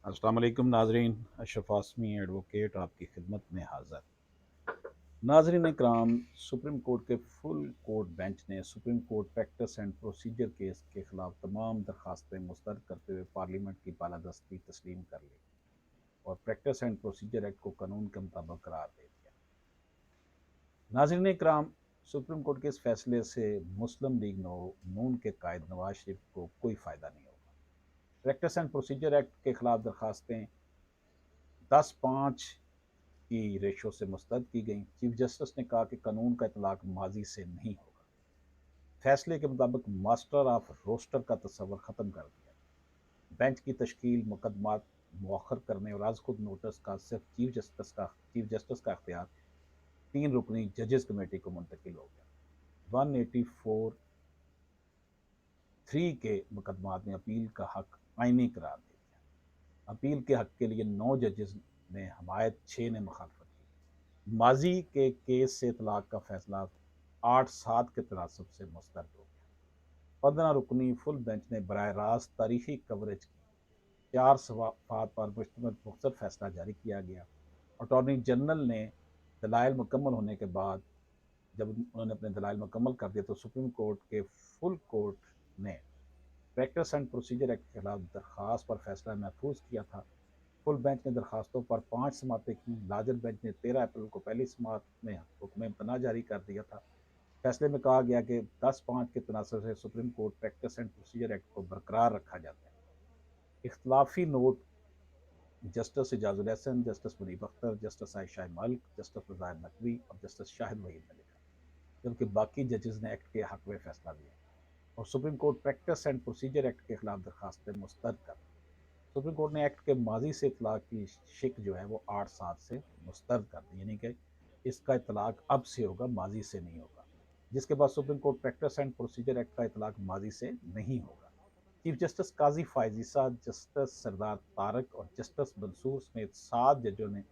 अस्सलाम वालेकुम नाजरीन। अशरफ आसमी एडवोकेट आपकी खिदमत में हाज़िर। नाजरीन इकराम, सुप्रीम कोर्ट के फुल कोर्ट बेंच ने supreme court practice and procedure case के खिलाफ तमाम दरखास्तें मुस्तरद करते हुए पार्लियामेंट की बालादस्ती तस्लीम कर ली और प्रैक्टिस एंड प्रोसीजर एक्ट को कानून के मुताबिक करार दे दिया। नाजरीन इकराम, सुप्रीम कोर्ट के इस फैसले से मुस्लिम लीग नून के कायद नवाज शरीफ को कोई फ़ायदा नहीं होगा। प्रैक्टिस एंड प्रोसीजर एक्ट के खिलाफ दरखास्तें 10-5 की रेशो से मुस्तरद की गई। चीफ जस्टिस ने कहा कि कानून का इतलाक माजी से नहीं होगा। फैसले के मुताबिक मास्टर ऑफ रोस्टर का तस्वर ख़त्म कर दिया। बेंच की तश्कील, मुकदमात मौखर करने और आज खुद नोटिस का सिर्फ चीफ जस्टिस का अख्तियार 3 रुकनी जजेस कमेटी को मुंतकिल हो गया। 184(3) के मुकदमात में अपील का हक आइनी करार दे दिया। अपील के हक के लिए 9 जजेस ने हमायत, 6 ने मुखालफत की। माजी के केस से तलाक का फैसला 8-7 के तनासब से मुस्तरद हो गया। 15 रुकनी फुल बेंच ने बराह रास्त तारीखी कवरेज की 4 सवाफात पर मुश्तमिल मुख्तर फैसला जारी किया गया। अटॉर्नी जनरल ने दलाइल मुकम्मल होने के बाद, जब उन्होंने अपने दलाइल मुकम्मल कर दिए, तो सुप्रीम कोर्ट के फुल कोर्ट ने प्रैक्टिस एंड प्रोसीजर एक्ट के खिलाफ दरख्वास्त पर फैसला महफूज किया था। फुल बेंच ने दरखास्तों पर 5 समातें की। लार्जर बेंच ने 13 अप्रैल को पहली समात में हुक्म इम्तना जारी कर दिया था। फैसले में कहा गया कि 10-5 के तनासर से supreme court practice and procedure act को बरकरार रखा जाता है। इख्तलाफी note justice Ijazul Ahsan, justice Munib Akhtar, justice Ayesha Malik, justice रज़ाया नकवी और जस्टिस शाहिद वहीद ने लिखा, जबकि बाकी जजेस ने एक्ट के हक में फैसला दिया और supreme court practice and procedure act के खिलाफ दरखास्तें मुस्तरद कर दी। सुप्रीम कोर्ट ने एक्ट के माजी से इतलाक की शिक जो है वो 8-7 से मुस्तरद कर दी, यानी कि इसका इतलाक अब से होगा, माजी से नहीं होगा। जिसके बाद supreme court practice and procedure act का इतलाक माजी से नहीं होगा। चीफ जस्टिस काजी फायजीसा, जस्टिस सरदार तारक और जस्टिस मंसूर समेत 7 जजों ने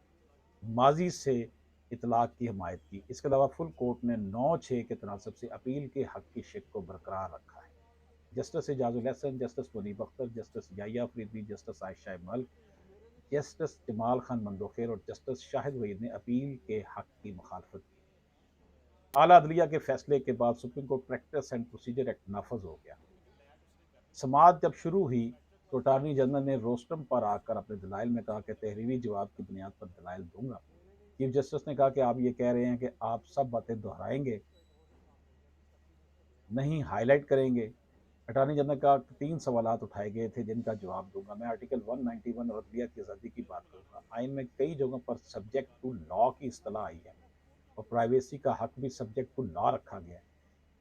माजी से इतलाक की हमायत की। इसके अलावा फुल कोर्ट ने 9-6 के तनासब से अपील के हक की शिक को बरकरार रखा है। Justice Ijazul Ahsan, justice Munib Akhtar, justice Yahya Afridi, justice Ayesha Malik, justice Jamal Khan Mandokhail और जस्टिस शाहिद वहीद ने अपील के हक की मुखालफत की। आला अदलिया के फैसले के बाद supreme court practice and procedure act नाफज हो गया। समाअत जब शुरू हुई तो अटारनी जनरल ने रोस्टम पर आकर अपने दलाइल में कहा कि तहरीरी जवाब की बुनियाद पर दलाइल दूंगा। चीफ जस्टिस ने कहा कि आप ये कह रहे हैं कि आप सब बातें दोहराएंगे, नहीं हाईलाइट करेंगे। अटॉर्नी जनरल का 3 सवालात उठाए गए थे जिनका जवाब दूंगा। मैं आर्टिकल 191 और अदलिया की आज़ादी की बात करूंगा। आइन में कई जगहों पर सब्जेक्ट टू लॉ की इस्तेलाह आई है और प्राइवेसी का हक भी सब्जेक्ट टू लॉ रखा गया है।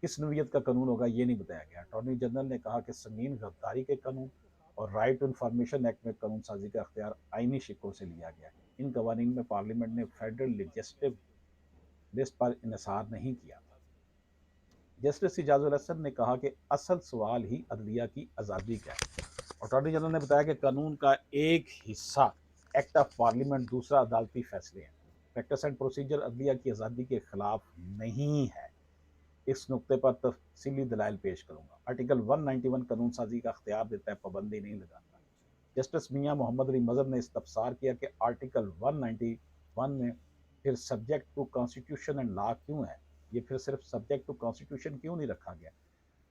किस नोयत का कानून होगा ये नहीं बताया गया। अटॉर्नी जनरल ने कहा कि संगीन गिरफ्तारी के कानून और राइट टू इन्फॉर्मेशन एक्ट में कानून साजी का अख्तियार आइनी शिकों से लिया गया है। इन कवानीन में पार्लियामेंट ने फेडरल लेजिस्लेटिव लिस्ट पर इनसार नहीं किया था। जस्टिस इजाजुल हसन ने कहा कि असल सवाल ही अदलिया की आज़ादी का है। अटॉर्नी जनरल ने बताया कि कानून का एक हिस्सा एक्ट ऑफ पार्लियामेंट, दूसरा अदालती फैसले हैं। प्रैक्टिस एंड प्रोसीजर अदलिया की आज़ादी के खिलाफ नहीं है। इस नुक्ते पर तफसीली दलाइल पेश करूंगा। आर्टिकल 191 कानून साजी का अख्तियार देता है, पाबंदी नहीं लगाता। जस्टिस मियाँ मोहम्मद अली मजहर ने इस्तफसार किया कि आर्टिकल 191 में फिर subject to constitution and law क्यों है, ये फिर सिर्फ सब्जेक्ट टू कॉन्स्टिट्यूशन क्यों नहीं रखा गया।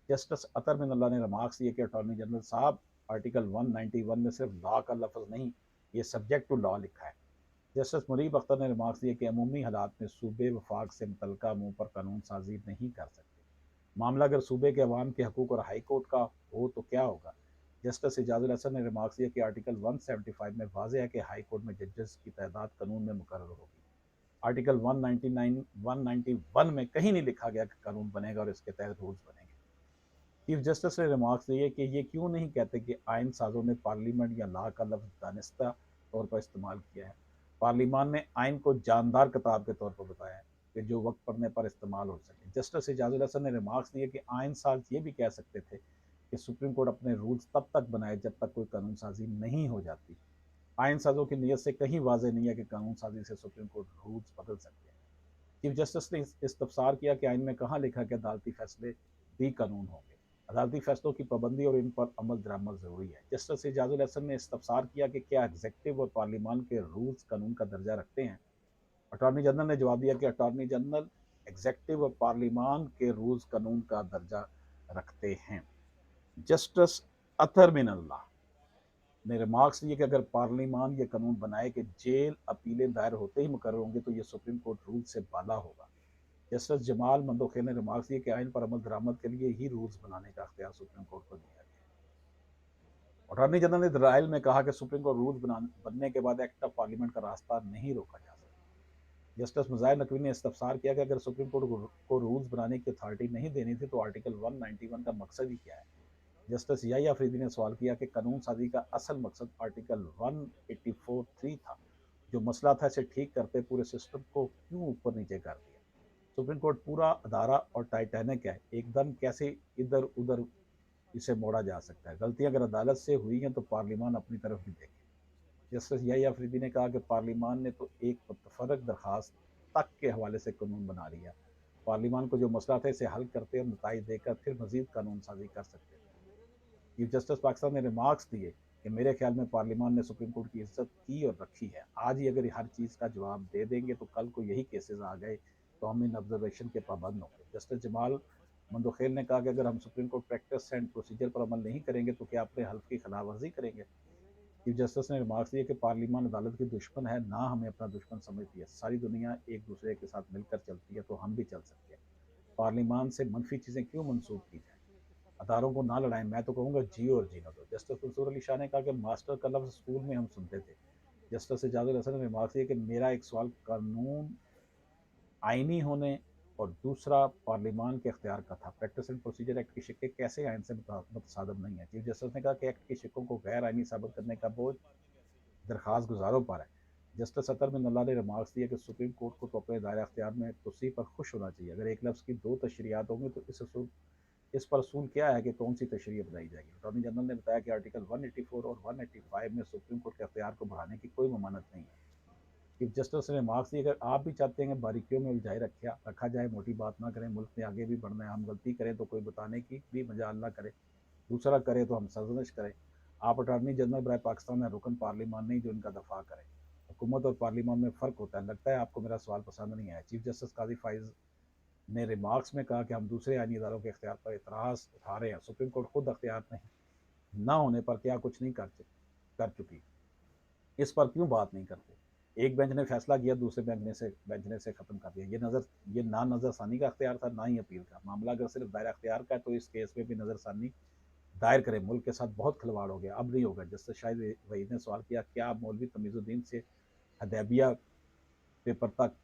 जस्टिस अतर मिनल्ला ने रिमार्क्स दिए कि अटॉर्नी जनरल साहब, आर्टिकल 191 में सिर्फ लॉ का लफ्ज़ नहीं, ये सब्जेक्ट टू लॉ लिखा है। जस्टिस मुनीब अख्तर ने रिमार्क्स दिए कि अमूमी हालात में सूबे वफाक से मुतलका मुँह पर कानून साजी नहीं कर सकते। मामला अगर सूबे के अवाम के हकूक़ और हाई कोर्ट का हो तो क्या होगा। जस्टिस एजाजुल हसन ने रिमार्क्स दिया कि आर्टिकल 175 में वाज़ेह है कि हाई कोर्ट में जजेस की तादाद कानून में मुकर्रर होगी। आर्टिकल 199 191 में कहीं नहीं लिखा गया कि कानून बनेगा और इसके तहत रूल्स बनेंगे। चीफ जस्टिस ने रिमार्क्स दिए कि ये क्यों नहीं कहते कि आइन साजों ने पार्लियामेंट या लॉ का लफ्ज़ दानिस्ता तौर पर इस्तेमाल किया है। पार्लियामान ने आइन को जानदार किताब के तौर पर बताया है कि जो वक्त पढ़ने पर इस्तेमाल हो सके। जस्टिस एजाजुल हसन ने रिमार्क्स दिए कि आइन साज ये भी कह सकते थे कि सुप्रीम कोर्ट अपने रूल्स तब तक बनाए जब तक कोई कानून साजी नहीं हो जाती। आइन साजों की नीयत से कहीं वाजे नहीं है कि कानून साजी से सुप्रीम कोर्ट रूल्स बदल सकते हैं। चीफ जस्टिस ने इस्तफसार किया कि आइन में कहाँ लिखा कि अदालती फैसले भी कानून होंगे। अदालती फैसलों की पाबंदी और इन पर अमल दरामद ज़रूरी है। जस्टिस एजाजुल हसन ने इस्तफसार किया कि क्या एग्जेक्टिव और पार्लियामान के रूल्स कानून का दर्जा रखते हैं। अटॉर्नी जनरल ने जवाब दिया कि अटॉर्नी जनरल एग्जेक्टिव और पार्लियामान के रूल्स कानून का दर्जा रखते हैं। जस्टिस अतर मिनल्ला ने रिमार्क्स दिए कि अगर पार्लियामान ये कानून बनाए कि जेल अपीलें दायर होते ही मुकर्रर होंगे तो ये सुप्रीम कोर्ट रूल से बाला होगा। जस्टिस जमाल मंदोखेल ने रिमार्क्स दिए कि आइन पर अमल दरामद के लिए ही रूल्स बनाने का अख्तियार सुप्रीम कोर्ट को दिया गया। अटॉर्नी जनरल ने दलाइल में कहा कि सुप्रीम कोर्ट रूल्स बनने के बाद एक्ट ऑफ पार्लियामेंट का रास्ता नहीं रोका जा सकता। जस्टिस मुजाहिर नकवी ने इस्तफसार किया कि अगर सुप्रीम कोर्ट को रूल्स बनाने की अथॉरिटी नहीं देनी थी तो आर्टिकल 191 का मकसद ही क्या है। जस्टिस याहिया अफरीदी ने सवाल किया कि कानून साजी का असल मकसद आर्टिकल 184(3) था, जो मसला था इसे ठीक करते पूरे सिस्टम को क्यों ऊपर नीचे कर दिया। सुप्रीम कोर्ट पूरा अदारा और टाइटैनिक है, एकदम कैसे इधर उधर इसे मोड़ा जा सकता है। गलतियां अगर अदालत से हुई हैं तो पार्लियामान अपनी तरफ भी देखे। जस्टिस याहिया अफरीदी ने कहा कि पार्लियामान ने तो एक मुतफरक दरखास्त तक के हवाले से कानून बना लिया। पार्लियामान को जो मसला था इसे हल करते और नताइज देकर फिर मजीद कानून साजी कर सकते थे। चीफ जस्टिस पाकिस्तान ने रिमार्क्स दिए कि मेरे ख्याल में पार्लियामान ने सुप्रीम कोर्ट की इज्जत की और रखी है। आज ही अगर हर चीज़ का जवाब दे देंगे तो कल को यही केसेस आ गए तो हम इन ऑब्जर्वेशन के पाबंद होंगे। जस्टिस जमाल मंदोखेल ने कहा कि अगर हम supreme court practice and procedure पर अमल नहीं करेंगे तो क्या अपने हल्फ की खिलाफ वर्जी करेंगे। चीफ जस्टिस ने रिमार्क्स दिए कि पार्लियामान अदालत की दुश्मन है, ना हमें अपना दुश्मन समझती है। सारी दुनिया एक दूसरे के साथ मिलकर चलती है तो हम भी चल सकते हैं। पार्लियामान से मनफी चीज़ें क्यों मनसूख की जाए। अदारों को ना लड़ाएं, मैं तो कहूँगा जियो और जीना दो। जस्टिस मंसूर अली शाह ने कहा कि मास्टर का लफ्ज़ स्कूल में हम सुनते थे। जस्टिस एजाजुल हसन ने रिमार्क किया कि मेरा एक सवाल कानून आईनी होने और दूसरा पार्लियामान के अख्तियार का था। प्रैक्टिस एंड प्रोसीजर एक्ट की शिक्के कैसे आइन से मुतसादम नहीं है। चीफ जस्टिस ने कहा कि एक्ट की शिक्कों को गैर आइनी साबित करने का बोझ दरखास्त गुजारों पर है। जस्टिस अतर मिनल्ला ने रिमार्क्स दिया कि सुप्रीम कोर्ट को तो अपने दायरा अख्तियार में तोसी पर खुश होना चाहिए। अगर एक लफ्ज़ की दो तशरीयात होंगी तो इस पर असूल क्या है कि कौन सी तशरीह बनाई जाएगी। अटॉर्नी जनरल ने बताया कि आर्टिकल 184 और 185 में सुप्रीम कोर्ट के अख्तियार को बढ़ाने की कोई ममानत नहीं है। चीफ जस्टिस ने मार्क्स दिए, अगर आप भी चाहते हैं कि बारीकियों में उलझाए रखा जाए, मोटी बात ना करें, मुल्क में आगे भी बढ़ना है, हम गलती करें तो कोई बताने की भी मजाल ना करे, दूसरा करे तो हम सरजनिश करें। आप अटॉर्नी जनरल बराए पाकिस्तान है, रुकन पार्लियामान नहीं जो इनका दफा करे। हुकूमत और पार्लियामान में फ़र्क होता है। लगता है आपको मेरा सवाल पसंद नहीं आया। चीफ जस्टिस काजी फाइज ने रिमार्क्स में कहा कि हम दूसरे आईनी इदारों के अख्तियार पर इतराज़ उठा रहे हैं। सुप्रीम कोर्ट खुद अख्तियार नहीं ना होने पर क्या कुछ नहीं कर चुकी, इस पर क्यों बात नहीं करते। एक बेंच ने फैसला किया, दूसरे बेंच ने से ख़त्म कर दिया। ये ना नज़रसानी का अख्तियार था, ना ही अपील का मामला। अगर सिर्फ दायरा अख्तियार का है तो इस केस में भी नज़रसानी दायर करें। मुल्क के साथ बहुत खिलवाड़ हो गया, अब नहीं होगा। जस्टिस शाहिद वहीद ने सवाल किया, क्या मौलवी तमीज़ुद्दीन से हदैबिया पेपर तक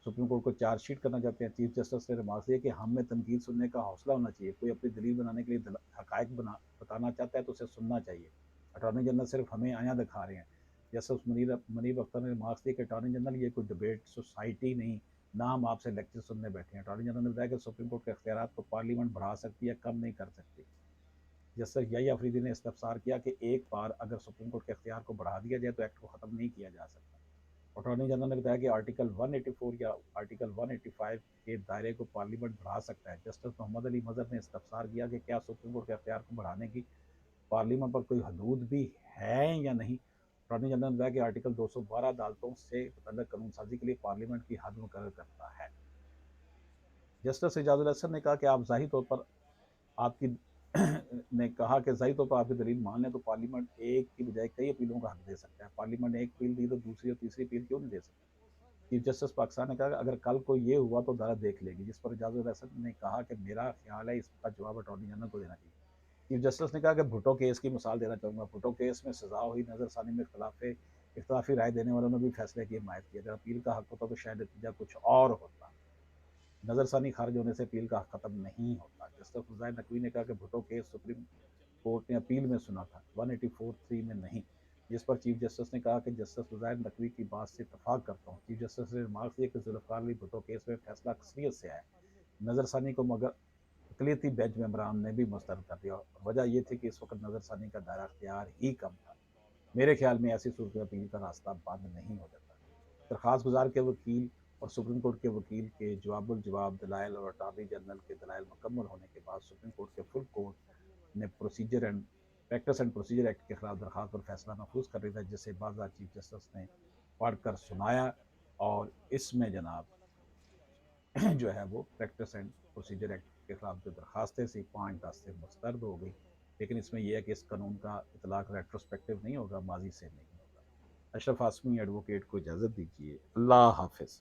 सुप्रीम कोर्ट को चार्जशीट करना चाहते हैं। चीफ जस्टिस ने रिमार्क दिया कि हमें तनकीद सुनने का हौसला होना चाहिए। कोई अपनी दलील बनाने के लिए हकायक बताना चाहता है तो उसे सुनना चाहिए। अटॉर्नी जनरल सिर्फ हमें आया दिखा रहे हैं। जस्टिस मुनीब अख्तर ने रिमार्क दिया कि अटॉर्नी जनरल ये कोई डिबेट सोसाइटी नहीं, ना हम आपसे लेक्चर सुनने बैठे हैं। अटॉर्नी जनरल ने बताया कि सुप्रीम कोर्ट के अख्तियार को पार्लियामेंट बढ़ा सकती है, कम नहीं कर सकती। जस्टिस याहिया अफरीदी ने इस्तफसार किया कि एक बार अगर सुप्रीम कोर्ट के अख्तियार को बढ़ा दिया जाए तो एक्ट को ख़त्म नहीं किया जा सकता। अटॉर्नी जनरल ने बताया कि आर्टिकल 184 या आर्टिकल 185 के दायरे को पार्लियामेंट बढ़ा सकता है। जस्टिस मोहम्मद अली मजहर ने इस्तफसार किया कि क्या सुप्रीम कोर्ट के अख्तियार को बढ़ाने की पार्लियामेंट पर कोई हदूद भी है या नहीं। अटॉर्नी जनरल ने बताया कि आर्टिकल 212 अदालतों से मुतल्लिक़ कानून साजी के लिए पार्लियामेंट की हद मुकर्रर करता है। जस्टिस एजाजुल हसन ने कहा कि आप ज़ाहिर तौर पर आपकी ने कहा कि ज़ाहिर तौर पर आपकी दलील मान लें तो पार्लियामेंट एक की बजाय कई अपीलों का हक दे सकता है। पार्लियामेंट ने एक अपील दी तो दूसरी और तीसरी अपील क्यों नहीं दे सकती। चीफ जस्टिस पाकिस्तान ने कहा अगर कल को ये हुआ तो अदालत देख लेगी। जिस पर एजाजुल हसन ने कहा कि मेरा ख्याल है इसका जवाब अटॉर्नी जनरल को देना चाहिए। चीफ जस्टिस ने कहा कि भुट्टो केस की मिसाल देना चाहूँगा। भुट्टो केस में सजा हुई नज़रसानी में इख्तलाफी राय देने वालों ने भी फैसले की हिमायत की। अगर अपील का हक होता तो शायद नतीजा कुछ और होता। नज़रसानी खारिज होने से अपील का हक खत्म नहीं होता। जस्टिस मुजाहिर नकवी ने कहा कि भुट्टो केस सुप्रीम कोर्ट ने अपील में सुना था, 184(3) में नहीं। जिस पर चीफ जस्टिस ने कहा कि जस्टिस मुजाहिर नकवी की बात से इतफाक करता हूँ। चीफ जस्टिस ने रिमार्क दिया कि जुल्फ़िकार अली भुट्टो केस में फैसला अक्सरियत से आया। नज़रसानी को मगर अकलियती बेंच मेंबरान ने भी मुस्तरद कर दिया। वजह यह थी कि इस वक्त नज़रसानी का दायरा अख्तियार ही कम था। मेरे ख्याल में ऐसी सूरत में अपील का रास्ता बंद नहीं हो जाता। दरख्वास्त गुजार के वकील और सुप्रीम कोर्ट के वकील के जवाब दलाइल और अटॉर्नी जनरल के दलाइल मुकम्मल होने के बाद सुप्रीम कोर्ट के फुल कोर्ट ने procedure and practice and procedure act के खिलाफ दरख्वास्त पर फैसला महफूज कर रही था, जिसे बाज़ार चीफ जस्टिस ने पढ़कर सुनाया और इसमें जनाब जो है वो प्रैक्टिस एंड प्रोसीजर एक्ट के खिलाफ जो दरखास्तें थी 5-10 से मुस्तरद हो गई। लेकिन इसमें यह है कि इस कानून का इतलाक रेट्रोस्पेक्टिव नहीं होगा, माजी से नहीं होगा। अशरफ आसमी एडवोकेट को इजाज़त दीजिए। अल्लाह हाफिज़।